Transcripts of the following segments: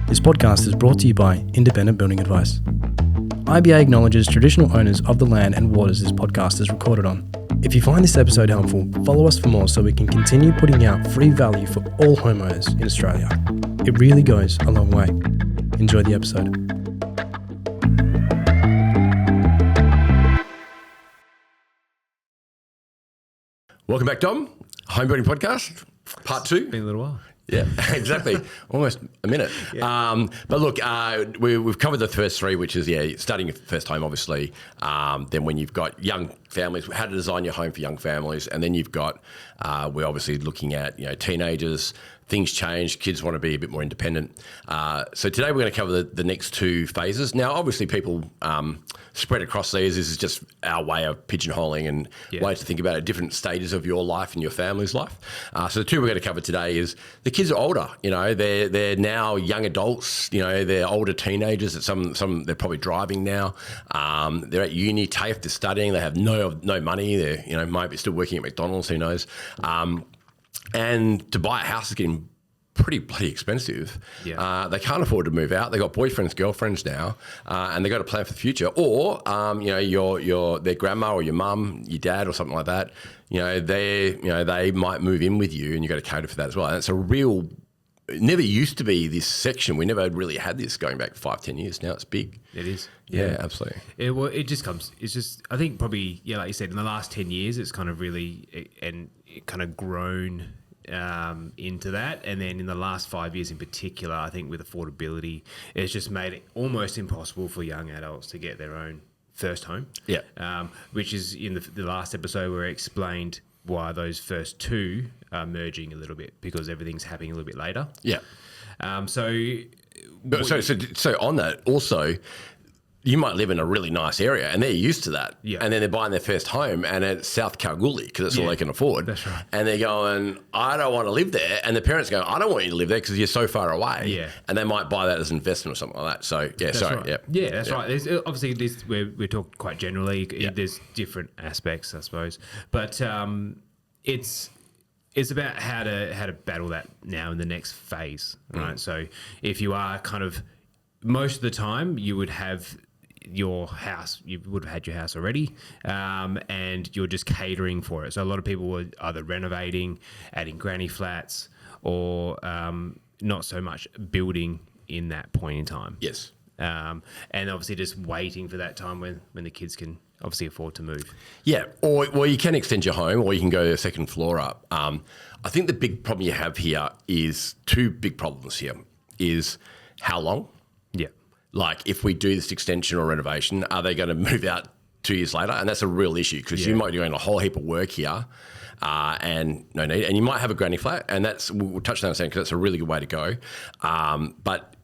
This podcast is brought to you by Independent Building Advice. IBA acknowledges traditional owners of the land and waters this podcast is recorded on. If you find this episode helpful, follow us for more so we can continue putting out free value for all homeowners in Australia. It really goes a long way. Enjoy the episode. Welcome back, Dom. Homebuilding Podcast, part 2. Been a little while. Yeah, exactly. Almost a minute. Yeah. But look, we've covered the first 3, which is, starting your first home, obviously. Then when you've got young families, how to design your home for young families. And then you've got, we're obviously looking at, teenagers. Things change. Kids want to be a bit more independent. So today we're going to cover the next 2 phases. Now, obviously, people spread across these. This is just our way of pigeonholing and ways to think about it, different stages of your life and your family's life. So the 2 we're going to cover today is the kids are older. They're now young adults. They're older teenagers. That some they're probably driving now. They're at uni, TAFE, they're studying. They have no money. They're might be still working at McDonald's. Who knows? And to buy a house is getting pretty bloody expensive. Yeah. They can't afford to move out. They got boyfriends, girlfriends now, and they got to plan for the future. Or their grandma or your mum, your dad, or something like that. They might move in with you, and you got to cater for that as well. And it's a real. It never used to be this section. We never really had this going back 5-10 years. Now it's big. It is. Yeah, absolutely. It just comes. It's just. I think probably like you said, in the last 10 years, it's kind of really it kind of grown into that, and then in the last 5 years in particular, I think with affordability, it's just made it almost impossible for young adults to get their own first home. Yeah. Which is in the last episode where I explained why those first 2 are merging a little bit because everything's happening a little bit later. Yeah. So on that also. You might live in a really nice area and they're used to that. Yeah. And then they're buying their first home and it's South Kalgoorlie because that's all they can afford. That's right. And they're going, I don't want to live there. And the parents go, I don't want you to live there because you're so far away. Yeah. And they might buy that as an investment or something like that. So, that's right. Yeah. Yeah, that's right. There's obviously we're talking quite generally. There's different aspects, I suppose. But it's about how to battle that now in the next phase, right? So if you are kind of, most of the time you would have your house, you would have had your house already, and you're just catering for it. So a lot of people were either renovating, adding granny flats, or not so much building in that point in time. Yes. And obviously just waiting for that time when the kids can obviously afford to move. Yeah, or you can extend your home, or you can go to the second floor up. I think the big problem you have here is 2 big problems here. Is how long? Yeah. Like, if we do this extension or renovation, are they going to move out 2 years later? And that's a real issue because you might be doing a whole heap of work here and no need. And you might have a granny flat, and we'll touch on that in a second because that's a really good way to go. But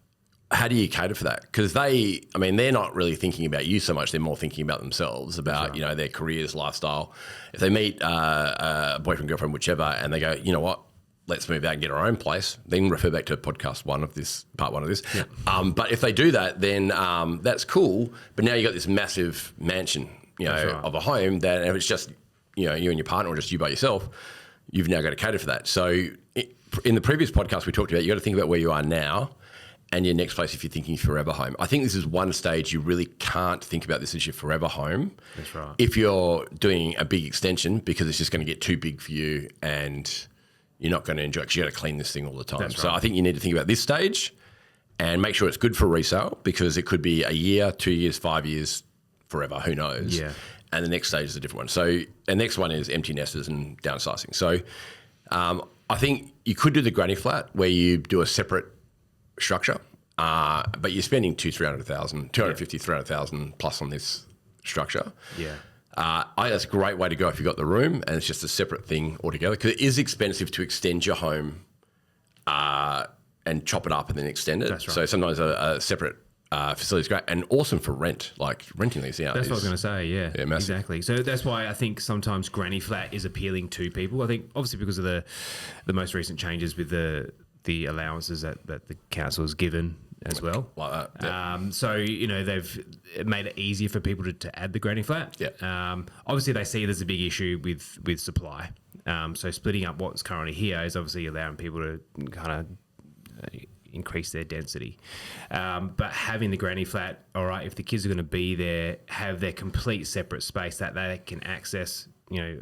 how do you cater for that? Because they're not really thinking about you so much. They're more thinking about themselves, about, their careers, lifestyle. If they meet a boyfriend, girlfriend, whichever, and they go, you know what? Let's move out and get our own place, then refer back to part 1 of this. Yeah. But if they do that, then that's cool. But now you got this massive mansion, of a home that if it's just, you and your partner or just you by yourself, you've now got to cater for that. So in the previous podcast we talked about, you got to think about where you are now and your next place if you're thinking forever home. I think this is one stage you really can't think about this as your forever home. That's right. If you're doing a big extension because it's just going to get too big for you and you're not going to enjoy it because you got to clean this thing all the time. That's right. So I think you need to think about this stage and make sure it's good for resale because it could be a year, 2 years, 5 years, forever, who knows. Yeah. And the next stage is a different one. So the next one is empty nesters and downsizing. So I think you could do the granny flat where you do a separate structure, but you're spending $250,000 plus on this structure. Yeah. I think that's a great way to go if you've got the room and it's just a separate thing altogether because it is expensive to extend your home and chop it up and then extend it. That's right. So sometimes a separate facility is great and awesome for rent, like renting these out. That's what I was going to say, yeah exactly. So that's why I think sometimes granny flat is appealing to people. I think obviously because of the most recent changes with the allowances that the council has given as well. Like that. Yeah. So, they've made it easier for people to add the granny flat. Yeah. Obviously, they see there's a big issue with supply. So splitting up what's currently here is obviously allowing people to kind of increase their density. But having the granny flat, all right, if the kids are going to be there, have their complete separate space that they can access,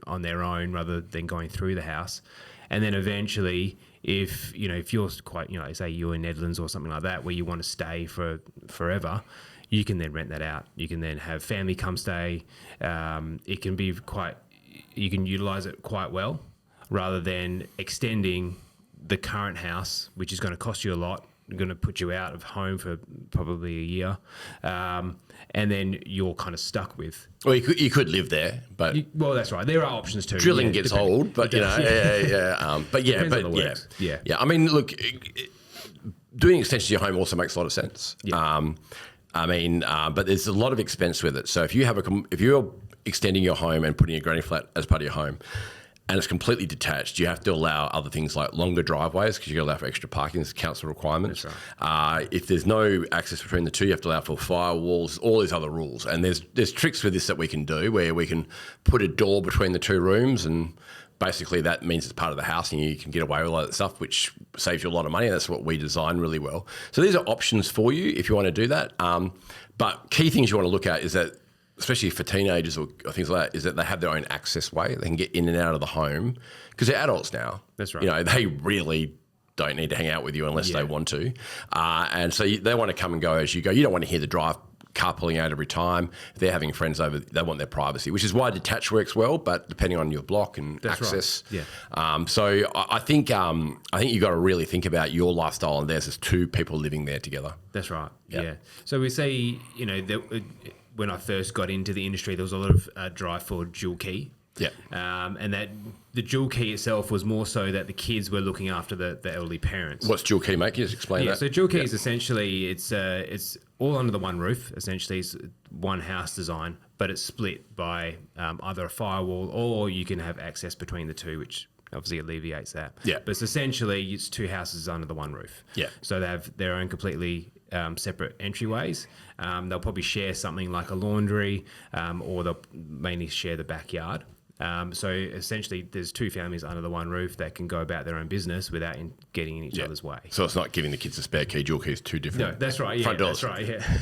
on their own rather than going through the house. And then eventually, if you're quite, say you're in Netherlands or something like that, where you want to stay for forever, you can then rent that out. You can then have family come stay. It can be you can utilize it quite well, rather than extending the current house, which is going to cost you a lot, going to put you out of home for probably a year, and then you're kind of stuck with. Well, you could live there, but well, that's right. There are options too. Drilling gets old, but yeah. I mean, look, doing extensions to your home also makes a lot of sense. Yeah. But there's a lot of expense with it. So if you're extending your home and putting a granny flat as part of your home, and it's completely detached, you have to allow other things like longer driveways because you allow for extra parking. It's council requirements. That's right. If there's no access between the two, you have to allow for firewalls, all these other rules. And there's tricks with this that we can do where we can put a door between the two rooms, and basically that means it's part of the house and you can get away with all that stuff, which saves you a lot of money. That's what we design really well. So these are options for you if you want to do that. But key things you want to look at is that, especially for teenagers or things like that, is that they have their own access way. They can get in and out of the home because they're adults now. That's right. They really don't need to hang out with you unless they want to. And so they want to come and go as you go. You don't want to hear the car pulling out every time. If they're having friends over, they want their privacy, which is why detached works well, but depending on your block and access. Right. Yeah. So I think you've got to really think about your lifestyle and theirs as two people living there together. That's right. Yep. Yeah. So we say, when I first got into the industry, there was a lot of drive for dual key. Yeah. And that the dual key itself was more so that the kids were looking after the elderly parents. What's dual key, mate? Can you just explain that? So dual key is essentially, it's all under the one roof. Essentially, it's one house design, but it's split by either a firewall or you can have access between the two, which obviously alleviates that. Yeah. But it's two houses under the one roof. Yeah. So they have their own completely separate entryways. They'll probably share something like a laundry, or they'll mainly share the backyard. So essentially, there's two families under the one roof that can go about their own business without getting in each other's way. So it's not giving the kids a spare key. Dual key is two different. No, that's right. Yeah, front doors. That's right. Yeah.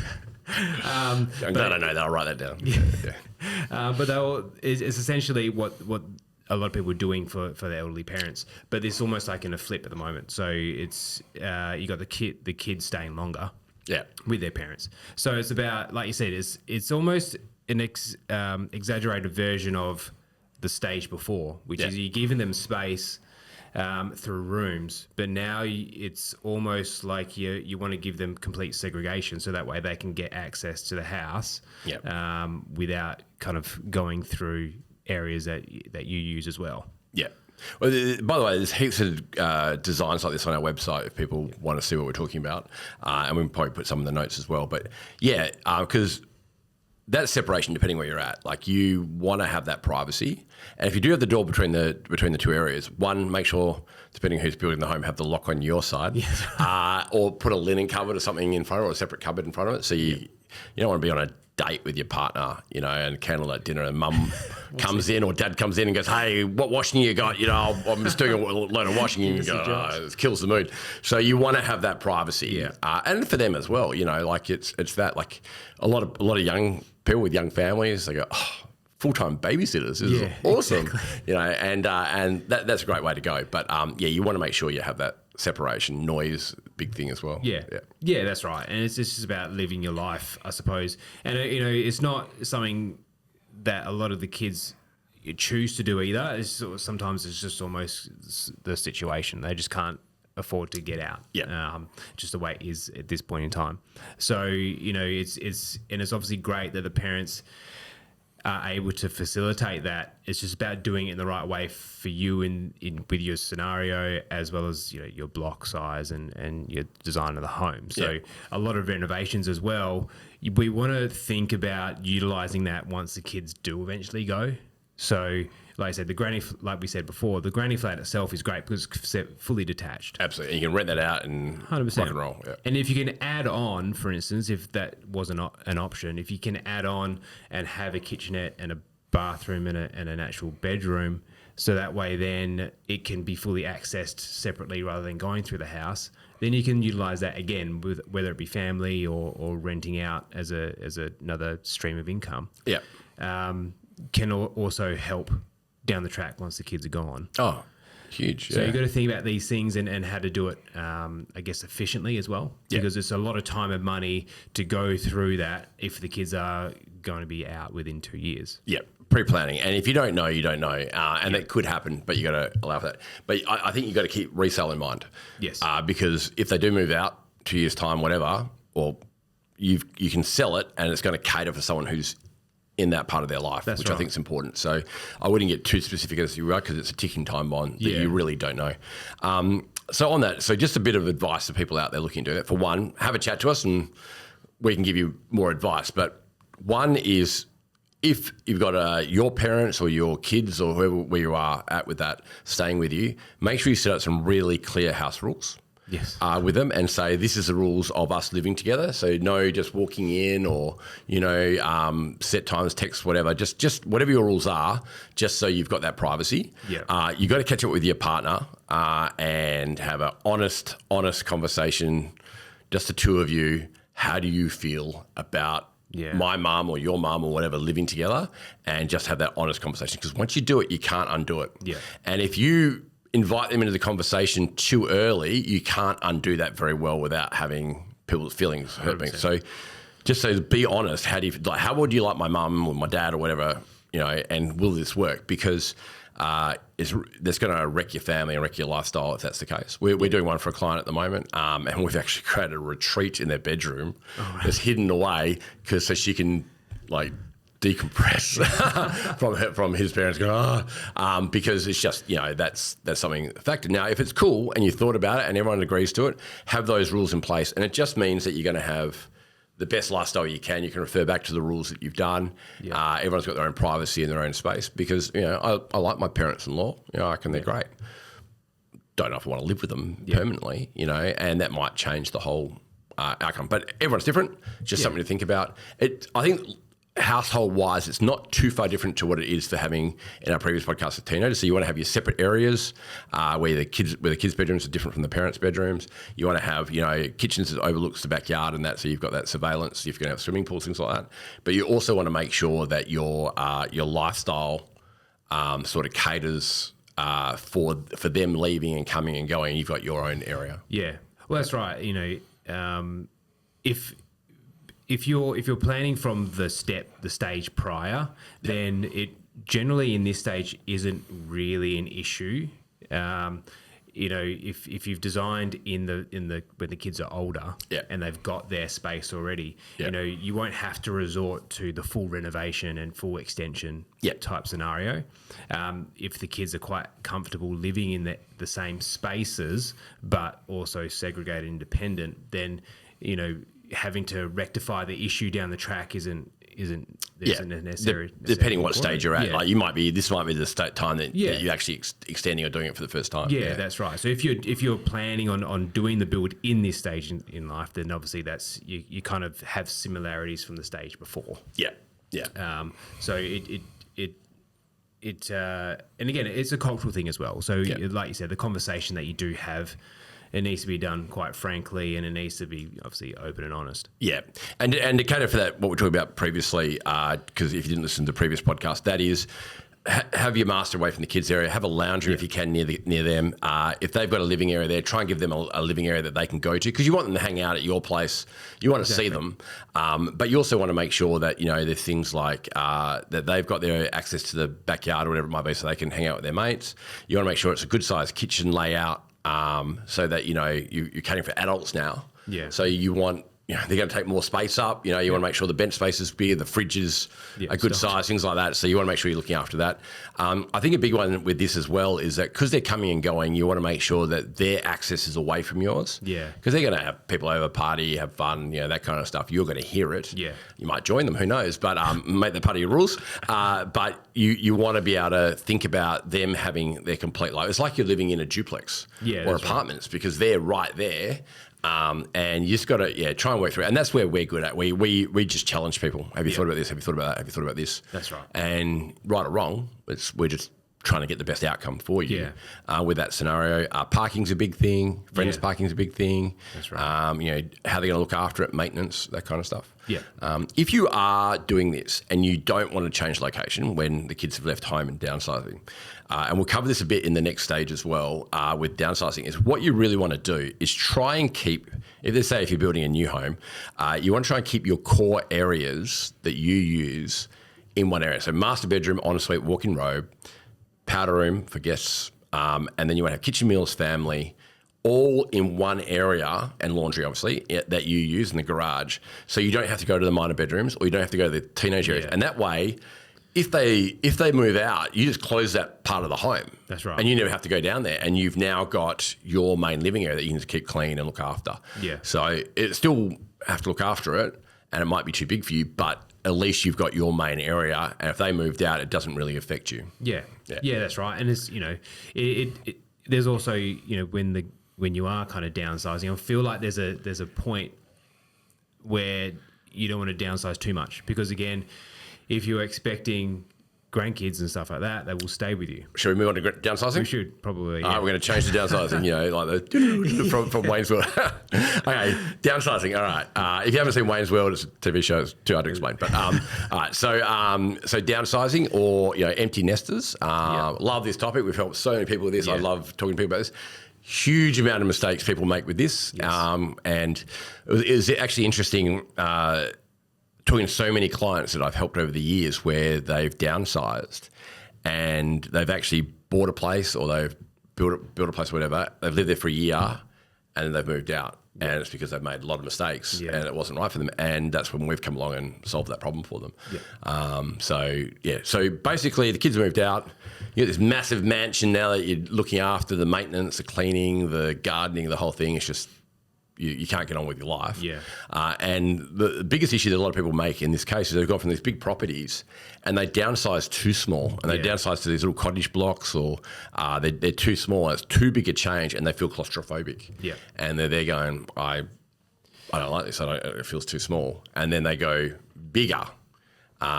I'm glad I know that. I'll write that down. Yeah. But it's essentially what a lot of people are doing for the elderly parents. But it's almost like in a flip at the moment. So it's you got the kids staying longer. Yeah. With their parents. So it's about, like you said, it's almost an exaggerated version of the stage before, which is you're giving them space through rooms, but now it's almost like you want to give them complete segregation, so that way they can get access to the house without kind of going through areas that you use as well. Yeah. Well, by the way, there's heaps of designs like this on our website if people want to see what we're talking about. And we can probably put some in the notes as well. But yeah, because that separation, depending where you're at, like you want to have that privacy. And if you do have the door between the two areas, one, make sure, depending who's building the home, have the lock on your side, or put a linen cupboard or something in front of it, or a separate cupboard in frfront of it. So you don't want to be on a date with your partner, and candlelight dinner, and mum comes in or dad comes in and goes, "Hey, what washing you got?" I'm just doing a load of washing, and you go, it kills the mood. So you want to have that privacy, and for them as well. Like it's that, like a lot of young people with young families, they go, full-time babysitters is awesome, exactly. And that's a great way to go. But you want to make sure you have that separation. Noise, big thing as well. Yeah, that's right. And it's just about living your life, I suppose. And it's not something that a lot of the kids choose to do either. Sometimes it's just almost the situation. They just can't afford to get out. Just the way it is at this point in time. So it's obviously great that the parents are able to facilitate that. It's just about doing it in the right way for you in with your scenario, as well as your block size and your design of the home. So a lot of renovations as well, we want to think about utilizing that once the kids do eventually go. So like I said, like we said before, the granny flat itself is great because it's fully detached. Absolutely. You can rent that out and 100%. Rock and roll. Yeah. And if you can add on, for instance, if that wasn't an option, if you can add on and have a kitchenette and a bathroom and an actual bedroom, so that way then it can be fully accessed separately rather than going through the house, then you can utilize that again, with whether it be family or renting out as another stream of income. Yeah. Can also help down the track once the kids are gone. Oh, huge. So you've got to think about these things and how to do it, I guess, efficiently as well, because it's a lot of time and money to go through that if the kids are going to be out within 2 years. Yeah, pre-planning. And if you don't know, you don't know. And that could happen, but you got to allow for that. But I think you got to keep resale in mind. Yes. Because if they do move out 2 years' time, whatever, or you can sell it and it's going to cater for someone who's in that part of their life, which I think is important. So I wouldn't get too specific as you are, because it's a ticking time bomb that you really don't know. So on that, so just a bit of advice to people out there looking to do that. For one, have a chat to us and we can give you more advice. But one is, if you've got your parents or your kids or whoever where you are at with that staying with you, make sure you set out some really clear house rules. Yes. With them, and say, this is the rules of us living together. So no just walking in or, set times, text, whatever. Just whatever your rules are, just so you've got that privacy. Yeah. You got to catch up with your partner and have an honest conversation, just the two of you. How do you feel about my mum or your mum or whatever living together? And just have that honest conversation, because once you do it, you can't undo it. Yeah. And if you invite them into the conversation too early, you can't undo that very well without having people's feelings hurt. So just so be honest. How would you like my mum or my dad or whatever, and will this work? Because that's going to wreck your family and wreck your lifestyle if that's the case. We're doing one for a client at the moment, and we've actually created a retreat in their bedroom that's hidden away so she can decompress from his parents going, because it's just, that's something factored. Now, if it's cool and you thought about it and everyone agrees to it, have those rules in place. And it just means that you're going to have the best lifestyle you can. You can refer back to the rules that you've done. Yeah. Everyone's got their own privacy and their own space, because, I like my parents-in-law. I reckon they're great. Don't know if I want to live with them permanently, and that might change the whole outcome. But everyone's different. It's just something to think about. I think household-wise, it's not too far different to what it is for having in our previous podcast with teenagers. So you want to have your separate areas where the kids' bedrooms are different from the parents' bedrooms. You want to have, kitchens that overlooks the backyard and that, so you've got that surveillance. If you're going to have swimming pools, things like that. But you also want to make sure that your lifestyle sort of caters for them leaving and coming and going. You've got your own area. Yeah, well, that's right. If you're planning from the stage prior, then it generally in this stage isn't really an issue. If you've designed in the when the kids are older and they've got their space already, you won't have to resort to the full renovation and full extension type scenario. If the kids are quite comfortable living in the same spaces but also segregated, independent, then having to rectify the issue down the track isn't necessary. Depending on what stage you're at, this might be the time that you're actually extending or doing it for the first time. Yeah, that's right. So if you're planning on doing the build in this stage in life, then obviously that's you kind of have similarities from the stage before. Yeah. So it and again, it's a cultural thing as well. So like you said, the conversation that you do have, it needs to be done quite frankly, and it needs to be obviously open and honest. Yeah. And to cater for that, what we talked about previously, because if you didn't listen to the previous podcast, that is have your master away from the kids area, have a lounge room if you can near them. If they've got a living area there, try and give them a living area that they can go to, because you want them to hang out at your place. You want to see them. But you also want to make sure that, there's things like that they've got their access to the backyard or whatever it might be, so they can hang out with their mates. You want to make sure it's a good sized kitchen layout, so that, you're catering for adults now. Yeah. So you want, they're going to take more space up. You want to make sure the bench space is big, the fridge is a good size, things like that. So you want to make sure you're looking after that. I think a big one with this as well is that because they're coming and going, you want to make sure that their access is away from yours. Yeah. Because they're going to have people over, party, have fun, that kind of stuff. You're going to hear it. Yeah. You might join them, who knows, but make that part of your rules. But you want to be able to think about them having their complete life. It's like you're living in a duplex or apartments, because they're right there. And you just got to try and work through it. And that's where we're good at. We just challenge people. Have you thought about this? Have you thought about that? Have you thought about this? That's right. And right or wrong, we're just trying to get the best outcome for you Yeah. with that scenario. Parking's a big thing. Friends parking's a big thing. That's right. You know, how they're going to look after it, maintenance, that kind of stuff. Yeah. If you are doing this and you don't want to change location when the kids have left home and downsizing, and we'll cover this a bit in the next stage as well with downsizing, is what you really want to do is try and keep, if you're building a new home, you want to try and keep your core areas that you use in one area. So master bedroom, ensuite, walk-in robe, powder room for guests, and then you want to have kitchen, meals, family, all in one area, and laundry, obviously, that you use in the garage. So you don't have to go to the minor bedrooms, or you don't have to go to the teenage areas. Yeah. And that way, if they move out, you just close that part of the home. That's right. And you never have to go down there. And you've now got your main living area that you can just keep clean and look after. Yeah. So it still have to look after it, and it might be too big for you, but at least you've got your main area. And if they moved out, it doesn't really affect you. Yeah. That's right. And it's, you know, there's also, you know, when you are kind of downsizing, I feel like there's a point where you don't want to downsize too much, because again, if you're expecting grandkids and stuff like that, they will stay with you. Should we move on to downsizing? We should probably. Yeah. We're going to change to downsizing, you know, like from Wayne's World. Okay, downsizing. All right. If you haven't seen Wayne's World, it's a TV show. It's too hard to explain. But all right. So downsizing, or you know, empty nesters. Love this topic. We've helped so many people with this. Yeah. I love talking to people about this. Huge amount of mistakes people make with this, and it was actually interesting. Talking to so many clients that I've helped over the years where they've downsized and they've actually bought a place, or they've built a place or whatever. They've lived there for a year and then they've moved out. Yeah. And it's because they've made a lot of mistakes and it wasn't right for them. And that's when we've come along and solved that problem for them. Yeah. So basically the kids moved out. You got this massive mansion now that you're looking after, the maintenance, the cleaning, the gardening, the whole thing. It's just, you can't get on with your life. Yeah. And the biggest issue that a lot of people make in this case is they've gone from these big properties and they downsize too small, and they downsize to these little cottage blocks, or they're too small. It's too big a change, and they feel claustrophobic. Yeah. And they're there going, I don't like this. It feels too small. And then they go bigger,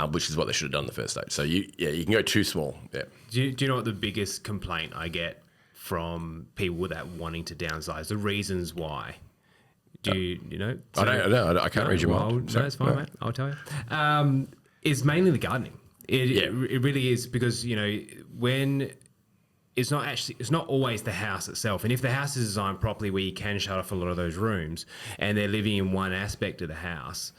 which is what they should have done in the first stage. So you can go too small. Yeah. Do you know what the biggest complaint I get from people that wanting to downsize? The reasons why. Do you know? I don't know. I can't read your mind. No, it's fine, mate. I'll tell you. It's mainly the gardening. It really is, because, you know, when it's not always the house itself. And if the house is designed properly, where you can shut off a lot of those rooms, and they're living in one aspect of the house,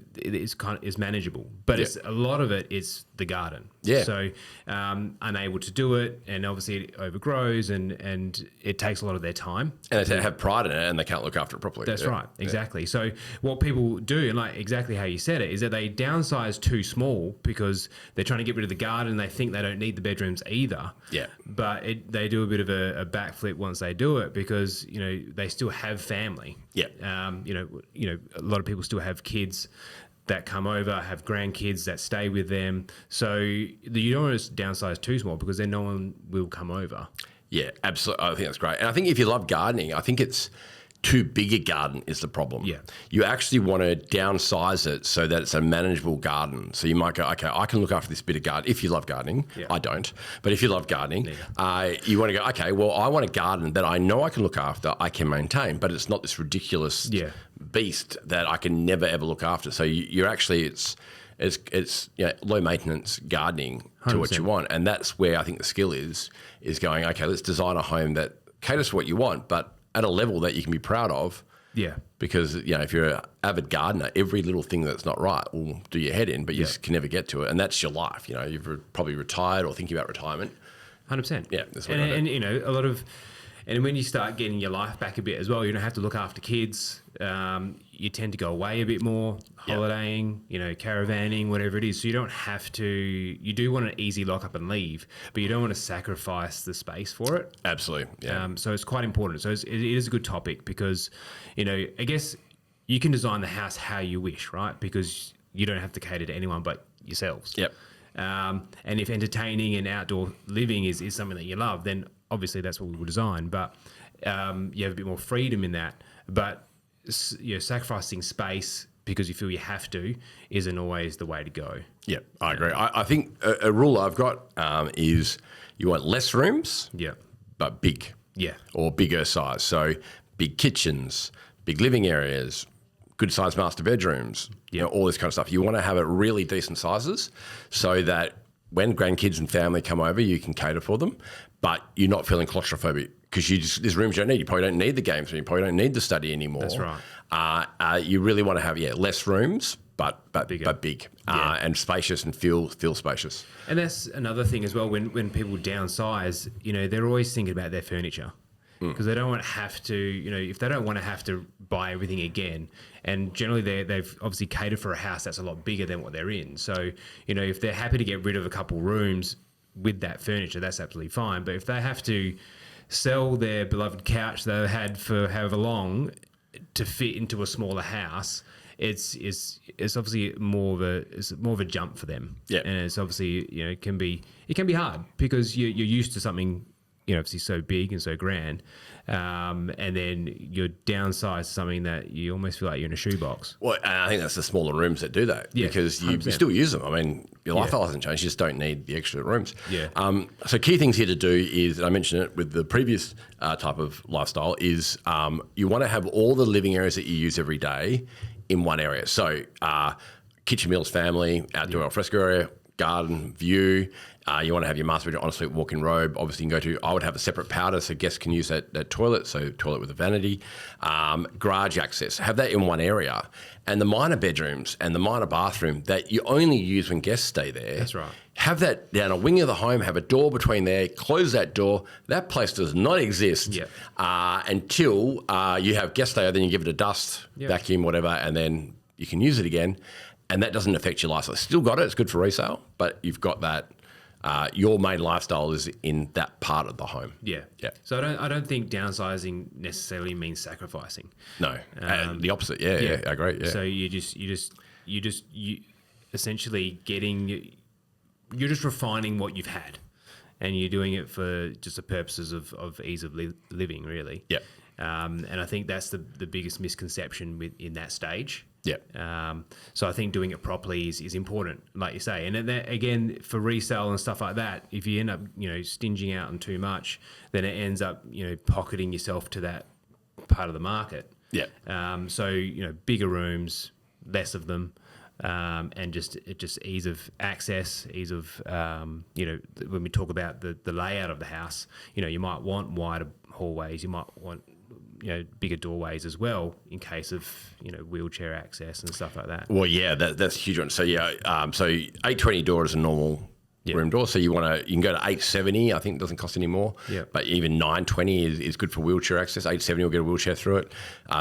it's manageable. But it's a lot of it is the garden. Yeah. So unable to do it, and obviously it overgrows, and it takes a lot of their time. And they have pride in it, and they can't look after it properly. That's right, exactly. So what people do, and like exactly how you said it, is that they downsize too small because they're trying to get rid of the garden. They think they don't need the bedrooms either. Yeah. But they do a bit of a backflip once they do it, because, you know, they still have family. Yeah. You know, a lot of people still have kids that come over, have grandkids that stay with them. So you don't want to downsize too small, because then no one will come over. Yeah, absolutely. I think that's great. And I think if you love gardening, I think it's too big a garden is the problem. Yeah. You actually want to downsize it so that it's a manageable garden. So you might go, okay, I can look after this bit of garden. If you love gardening, I don't. But if you love gardening, you want to go, okay, well, I want a garden that I know I can look after, I can maintain, but it's not this ridiculous beast that I can never, ever look after. So you're actually, it's low maintenance gardening to 100%. What you want. And that's where I think the skill is going, okay, let's design a home that caters to what you want, but at a level that you can be proud of. Yeah. Because, you know, if you're an avid gardener, every little thing that's not right will do your head in, but you just can never get to it. And that's your life. You know, you've probably retired or thinking about retirement. 100%. Yeah. That's what and you know, a lot of, and when you start getting your life back a bit as well, you don't have to look after kids. You tend to go away a bit more, holidaying, you know, caravanning, whatever it is. So you don't have to, you do want an easy lock up and leave, but you don't want to sacrifice the space for it. Absolutely. Yeah. So it's quite important. So it is a good topic, because, you know, I guess you can design the house how you wish, right? Because you don't have to cater to anyone but yourselves. Yep. And if entertaining and outdoor living is something that you love, then obviously that's what we will design. But you have a bit more freedom in that. But, you know, sacrificing space because you feel you have to isn't always the way to go. Yeah, I agree. I think a rule I've got is you want less rooms, Yeah. but big. Yeah. Or bigger size. So big kitchens, big living areas, good sized master bedrooms, all this kind of stuff. You want to have it really decent sizes so that when grandkids and family come over, you can cater for them, but you're not feeling claustrophobic because there's rooms you don't need. You probably don't need the games room. You probably don't need the study anymore. That's right. You really want to have, less rooms, but Bigger. big and spacious and feel spacious. And that's another thing as well. When people downsize, they're always thinking about their furniture because they don't want to have to, if they don't want to have to buy everything again. And generally, they've obviously catered for a house that's a lot bigger than what they're in. So, if they're happy to get rid of a couple rooms with that furniture, that's absolutely fine. But if they have to sell their beloved couch they've had for however long to fit into a smaller house, it's obviously more of a jump for them. Yeah. And it's obviously it can be hard because you're used to something obviously so big and so grand, and then you're downsized to something that you almost feel like you're in a shoebox. Well, and I think that's the smaller rooms that do that because you 100%. still use them. I mean, your lifestyle hasn't changed. You just don't need the extra rooms. Yeah. So key things here to do is, and I mentioned it with the previous type of lifestyle, is you want to have all the living areas that you use every day in one area. So kitchen, meals, family, outdoor alfresco area, garden, view. You want to have your master bedroom, ensuite, walk-in robe. Obviously, you can go to, I would have a separate powder so guests can use that toilet, so toilet with a vanity. Garage access, have that in one area. And the minor bedrooms and the minor bathroom that you only use when guests stay there. That's right. Have that down a wing of the home, have a door between there, close that door. That place does not exist until you have guest stay, then you give it a dust, vacuum, whatever, and then you can use it again. And that doesn't affect your lifestyle. Still got it, it's good for resale, but you've got that. Your main lifestyle is in that part of the home. Yeah. So I don't think downsizing necessarily means sacrificing. No, the opposite. Yeah, I agree. Yeah. So you essentially you're just refining what you've had, and you're doing it for just the purposes of ease of living, really. Yeah. And I think that's the biggest misconception in that stage. Yeah. So I think doing it properly is important, like you say. And then again, for resale and stuff like that, if you end up, stinging out on too much, then it ends up, pocketing yourself to that part of the market. Yeah. So, bigger rooms, less of them, and just ease of access, ease of, when we talk about the layout of the house, you might want wider hallways, you might want bigger doorways as well in case of wheelchair access and stuff like that. Well, yeah, that's a huge one. So so 820 door is a normal room door. So you can go to 870. I think it doesn't cost any more. Yeah. But even 920 is good for wheelchair access. 870 will get a wheelchair through it.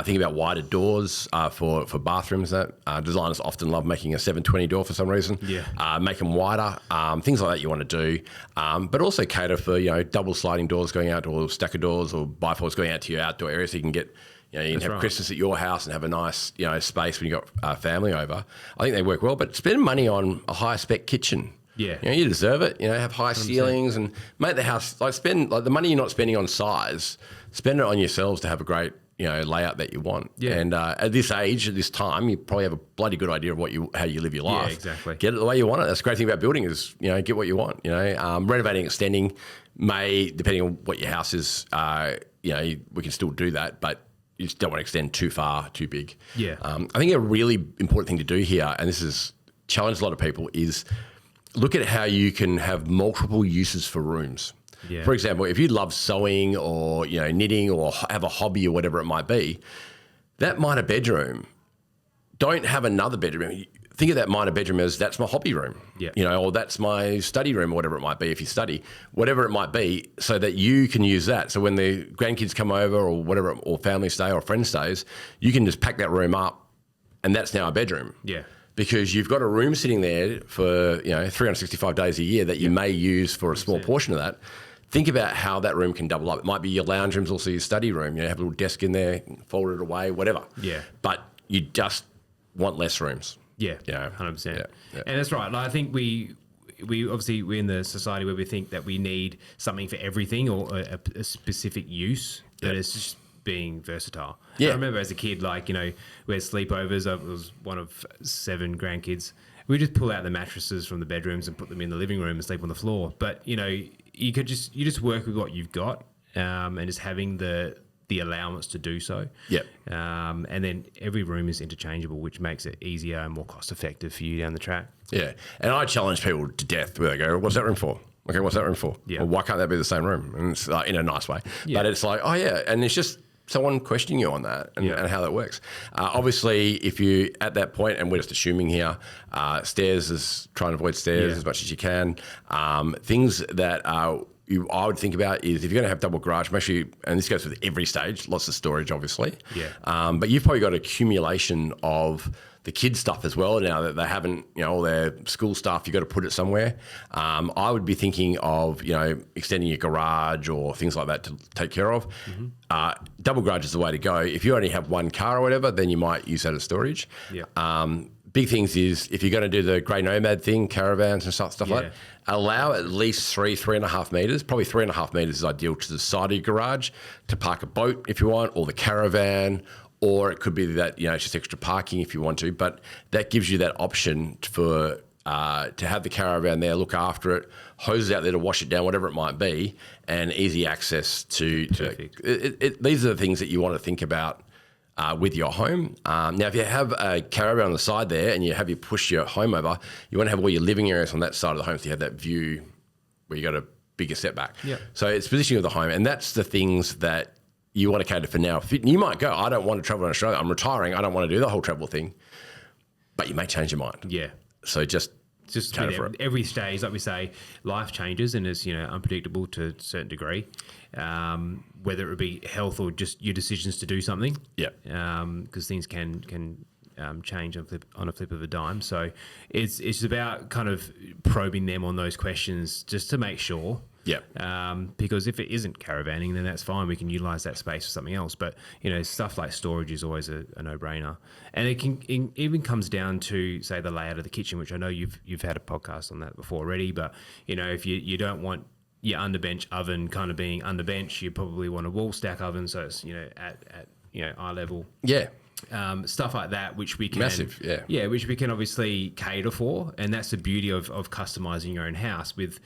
Think about wider doors for bathrooms. That designers often love making a 720 door for some reason. Yeah. Make them wider. Things like that you want to do. But also cater for double sliding doors going out, or stacker doors, or bifolds going out to your outdoor area, so you can get. You can have Christmas at your house and have a nice, space when you got family over. I think they work well. But spend money on a high spec kitchen. Yeah. You deserve it. Have high ceilings and make the house, spend the money you're not spending on size, spend it on yourselves to have a great, layout that you want. Yeah. And at this age, at this time, you probably have a bloody good idea of how you live your life. Yeah, exactly. Get it the way you want it. That's the great thing about building is, get what you want. Renovating, extending may, depending on what your house is, we can still do that, but you just don't want to extend too far, too big. Yeah. I think a really important thing to do here, and this has challenged a lot of people, is look at how you can have multiple uses for rooms. Yeah. For example, if you love sewing or knitting or have a hobby or whatever it might be, that minor bedroom, don't have another bedroom. Think of that minor bedroom as that's my hobby room, or that's my study room or whatever it might be if you study, whatever it might be, so that you can use that. So when the grandkids come over or whatever, or family stay or friend stays, you can just pack that room up and that's now a bedroom. Yeah. Because you've got a room sitting there for 365 days a year that you may use for a small portion of that. Think about how that room can double up. It might be your lounge room's also your study room. Have a little desk in there, fold it away, whatever. Yeah. But you just want less rooms. Yeah, 100%. And that's right. I think we obviously we're in the society where we think that we need something for everything or a specific use, but it's just being versatile. Yeah. I remember as a kid, like, we had sleepovers. I was one of 7 grandkids. We just pull out the mattresses from the bedrooms and put them in the living room and sleep on the floor. But, you just work with what you've got, and just having the allowance to do so. Yep. And then every room is interchangeable, which makes it easier and more cost effective for you down the track. Yeah. And I challenge people to death where they go, what's that room for? Okay, what's that room for? Yeah. Well, why can't that be the same room? And it's in a nice way. Yeah. But it's like, oh, yeah. And it's just someone questioning you on that and how that works. Obviously, if you at that point, and we're just assuming here, stairs is trying to avoid stairs as much as you can. Things that I would think about is if you're going to have double garage, make sure you, and this goes with every stage, lots of storage, obviously. Yeah. But you've probably got accumulation of the kids' stuff as well now that they haven't, all their school stuff, you've got to put it somewhere. I would be thinking of, extending your garage or things like that to take care of. Mm-hmm. Double garage is the way to go. If you only have one car or whatever, then you might use that as storage. Yeah. Big things is if you're going to do the grey nomad thing, caravans and stuff like that, allow at least 3.5 metres. Probably 3.5 metres is ideal to the side of your garage to park a boat if you want, or the caravan, or it could be that, it's just extra parking if you want to. But that gives you that option for to have the caravan there, look after it, hoses out there to wash it down, whatever it might be, and easy access to these are the things that you want to think about with your home. Now, if you have a caravan on the side there and you push your home over, you want to have all your living areas on that side of the home so you have that view where you got a bigger setback. Yeah. So it's positioning of the home, and that's the things that you want to cater for now. You might go, I don't want to travel in Australia. I'm retiring. I don't want to do the whole travel thing. But you may change your mind. Yeah. So just cater for it. Every stage, like we say, life changes and is unpredictable to a certain degree. Whether it would be health or just your decisions to do something. Yeah. Because things can change on a flip of a dime. So it's about kind of probing them on those questions just to make sure. Yeah. Because if it isn't caravanning, then that's fine. We can utilize that space for something else. But stuff like storage is always a no-brainer, and it even comes down to, say, the layout of the kitchen, which I know you've had a podcast on that before already. But if you don't want your underbench oven kind of being underbench, you probably want a wall stack oven, so it's at eye level. Yeah. Stuff like that, which we can massive, which we can obviously cater for, and that's the beauty of customizing your own house with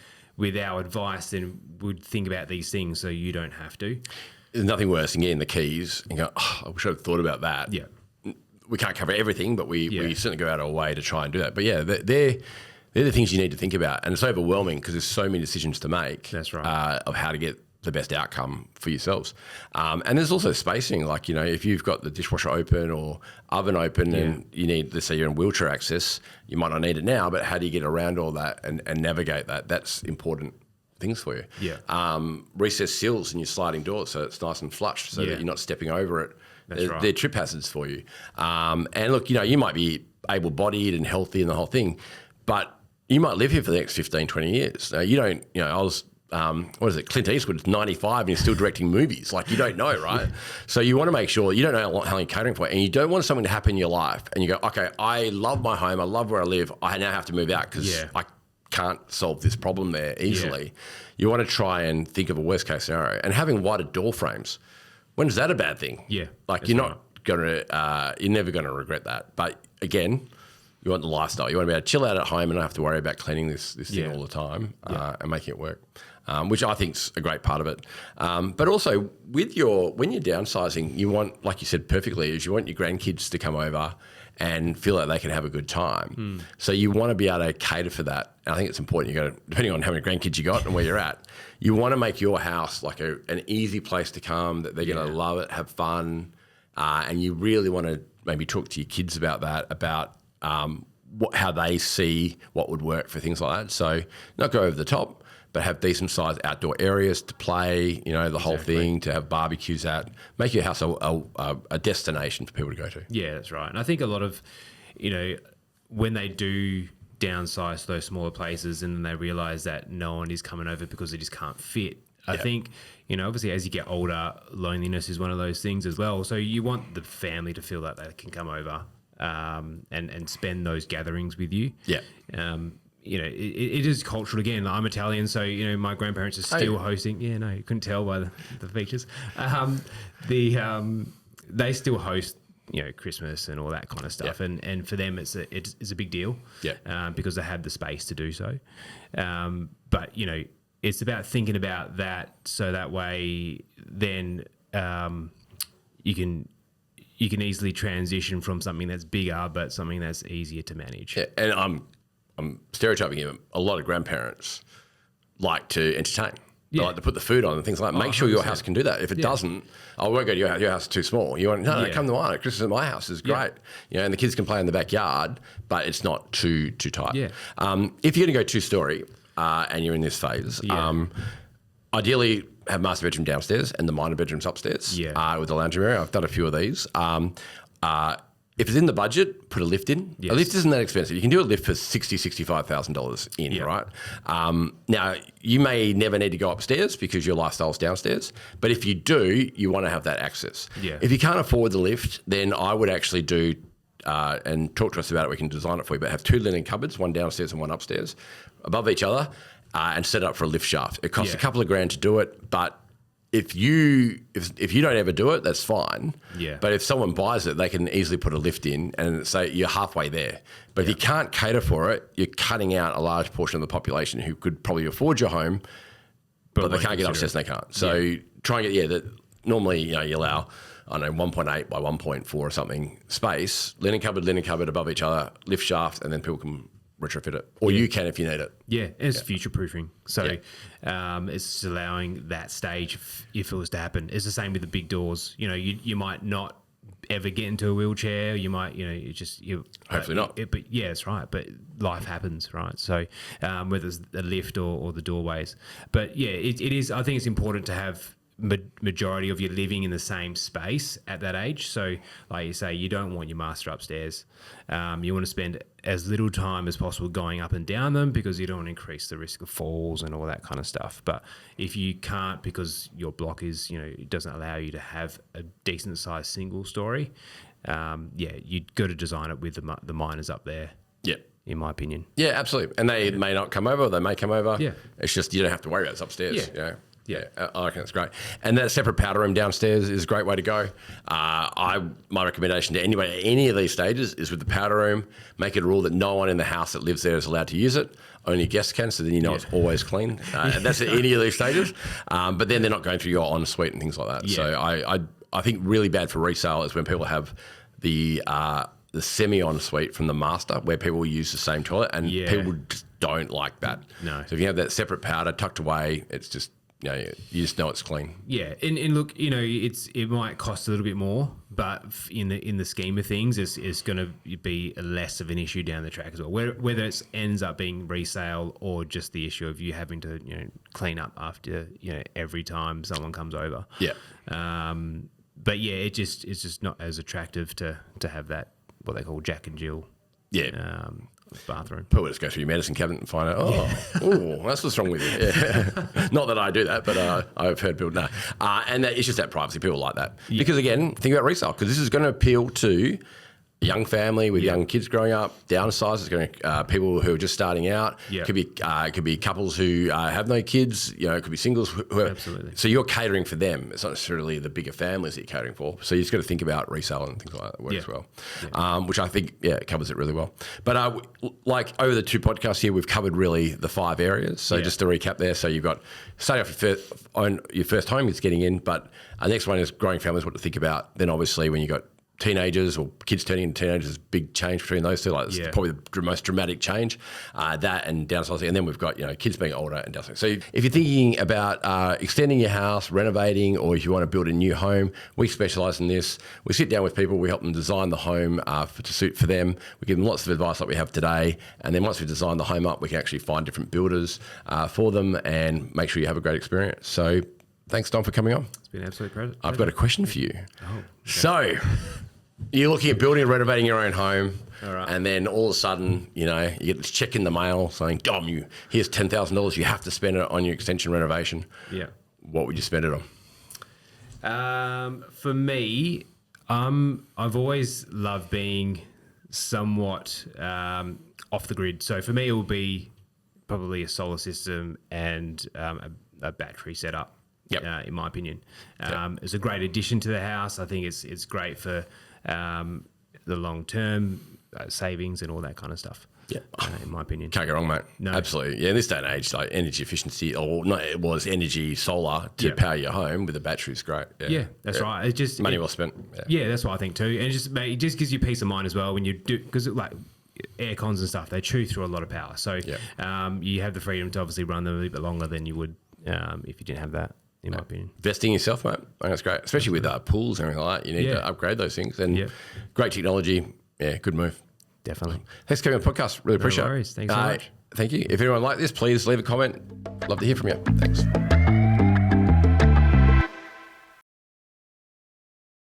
our advice. Then would think about these things so you don't have to. There's nothing worse than getting the keys and go, I wish I'd thought about that. Yeah, we can't cover everything, but we certainly go out of our way to try and do that. But yeah, they're the things you need to think about, and it's overwhelming because there's so many decisions to make. That's right. Of how to get the best outcome for yourselves. And there's also spacing, like, if you've got the dishwasher open or oven open and you need, let's say you're in wheelchair access, you might not need it now, but how do you get around all that and navigate that? That's important things for you. Yeah. Recessed sills in your sliding doors so it's nice and flush so that you're not stepping over it. That's right. They're trip hazards for you. And look, you might be able-bodied and healthy and the whole thing, but you might live here for the next 15, 20 years. Now, you don't, I was... what is it? Clint Eastwood's 95 and he's still directing movies. Like, you don't know, right? So you want to make sure you don't know how long you're catering for it, and you don't want something to happen in your life and you go, okay, I love my home, I love where I live, I now have to move out because I can't solve this problem there easily. You want to try and think of a worst case scenario, and having wider door frames, when is that a bad thing? Yeah, like you're never going to regret that. But again, you want the lifestyle. You want to be able to chill out at home and not have to worry about cleaning this thing all the time and making it work. Which I think's a great part of it. But also when you're downsizing, you want, like you said perfectly, is you want your grandkids to come over and feel like they can have a good time. So you want to be able to cater for that. And I think it's important. You got to, depending on how many grandkids you got and where you're at, you want to make your house like an easy place to come, that they're going to love it, have fun, and you really want to maybe talk to your kids about that, about how they see what would work for things like that. So not go over the top, but have decent sized outdoor areas to play, the whole thing, to have barbecues at. Make your house a destination for people to go to. Yeah, that's right. And I think a lot of, when they do downsize to those smaller places and then they realise that no one is coming over because they just can't fit. I think, obviously as you get older, loneliness is one of those things as well. So you want the family to feel that they can come over and spend those gatherings with you. Yeah. it is cultural again. I'm Italian, so my grandparents are still hosting. Yeah, no, you couldn't tell by the features. They still host Christmas and all that kind of stuff, and for them it's a big deal. Because they have the space to do so. But it's about thinking about that, so that way then you can easily transition from something that's bigger but something that's easier to manage. Yeah, and I'm stereotyping here. A lot of grandparents like to entertain. They like to put the food on and things like that. Make sure your house can do that. If it doesn't, I won't go to your house. Your house is too small. You want no, come to mine. Christmas at my house is great. And the kids can play in the backyard, but it's not too tight. Yeah. If you're going to go two-storey and you're in this phase, ideally have master bedroom downstairs and the minor bedrooms upstairs with the lounge area. I've done a few of these. If it's in the budget, put a lift in. A lift isn't that expensive. You can do a lift for $60,000, $65,000 in, right? Now, you may never need to go upstairs because your lifestyle's downstairs. But if you do, you want to have that access. If you can't afford the lift, then I would actually do, and talk to us about it, we can design it for you, but have 2 linen cupboards, one downstairs and one upstairs, above each other, and set up for a lift shaft. It costs a couple of grand to do it, but if you don't ever do it, that's fine. But if someone buys it, they can easily put a lift in and say you're halfway there. But if you can't cater for it, you're cutting out a large portion of the population who could probably afford your home, but they can't get upstairs and they can't. So try and get, that normally, you allow, 1.8 by 1.4 or something space, linen cupboard above each other, lift shaft, and then people can retrofit it, or you can if you need it. It's future proofing. So it's just allowing that stage if it was to happen. It's the same with the big doors. You might not ever get into a wheelchair. You might, hopefully not. But that's right. But life happens, right? So whether it's the lift or the doorways, but it is. I think it's important to have majority of you living in the same space at that age. So like you say, you don't want your master upstairs. You want to spend as little time as possible going up and down them because you don't want to increase the risk of falls and all that kind of stuff. But if you can't because your block is, it doesn't allow you to have a decent sized single story, you've got to design it with the minors up there. In my opinion. Yeah, absolutely. And they may not come over, or they may come over. It's just you don't have to worry about it. It's upstairs. I reckon that's great. And that separate powder room downstairs is a great way to go. My recommendation to anybody at any of these stages is with the powder room, make it a rule that no one in the house that lives there is allowed to use it. Only guests can, so then it's always clean. And that's at any of these stages. But then they're not going through your ensuite and things like that. So I think really bad for resale is when people have the semi-ensuite from the master where people use the same toilet, and people just don't like that. No. So if you have that separate powder tucked away, it's just, you just know it's clean. And look, it might cost a little bit more, but in the scheme of things, it's going to be less of an issue down the track as well. Whether it ends up being resale or just the issue of you having to clean up after every time someone comes over. But it's just not as attractive to have that what they call Jack and Jill. Bathroom. People just go through your medicine cabinet and find out, that's what's wrong with you. Not that I do that, but I've heard people, no. And it's just that privacy. People like that. Because again, think about resale, because this is going to appeal to a young family with young kids growing up, downsize. It's going to people who are just starting out. It could be couples who have no kids. It could be singles. Absolutely. So you're catering for them. It's not necessarily the bigger families that you're catering for. So you just got to think about resale and things like that work as well, which I think covers it really well. But like over the 2 podcasts here, we've covered really the 5 areas. So just to recap there, so you've got starting off your first home, it's getting in. But the next one is growing families, what to think about. Then obviously when you got teenagers or kids turning into teenagers is a big change between those two. It's probably the most dramatic change, that and downsizing. And then we've got, kids being older and downsizing. So if you're thinking about extending your house, renovating, or if you want to build a new home, we specialize in this. We sit down with people, we help them design the home to suit for them. We give them lots of advice like we have today. And then once we design the home up, we can actually find different builders for them and make sure you have a great experience. So thanks, Dom, for coming on. It's been an absolute pleasure. I've got a question for you. Okay. So you're looking at building and renovating your own home, and then all of a sudden, you get this check in the mail saying, Dom, here's $10,000. You have to spend it on your extension renovation. What would you spend it on? For me, I've always loved being somewhat off the grid. So for me, it will be probably a solar system and a battery setup. Yep. In my opinion, it's a great addition to the house. I think it's great for the long term savings and all that kind of stuff. Yeah, in my opinion, can't go wrong, mate. No. Absolutely. Yeah, in this day and age, like energy efficiency, or not, it was energy solar to power your home with a battery is great. Yeah, that's right. It's just money well spent. Yeah, that's what I think too, and it just gives you peace of mind as well when you do, because like air cons and stuff, they chew through a lot of power. So you have the freedom to obviously run them a little bit longer than you would if you didn't have that. In my opinion, investing in yourself, mate. I think that's great, especially with pools and everything like that. You need to upgrade those things, and great technology. Yeah, good move. Definitely. Thanks for coming on the podcast. Really appreciate it. No worries. Thanks so much. Thank you. If anyone liked this, please leave a comment. Love to hear from you. Thanks.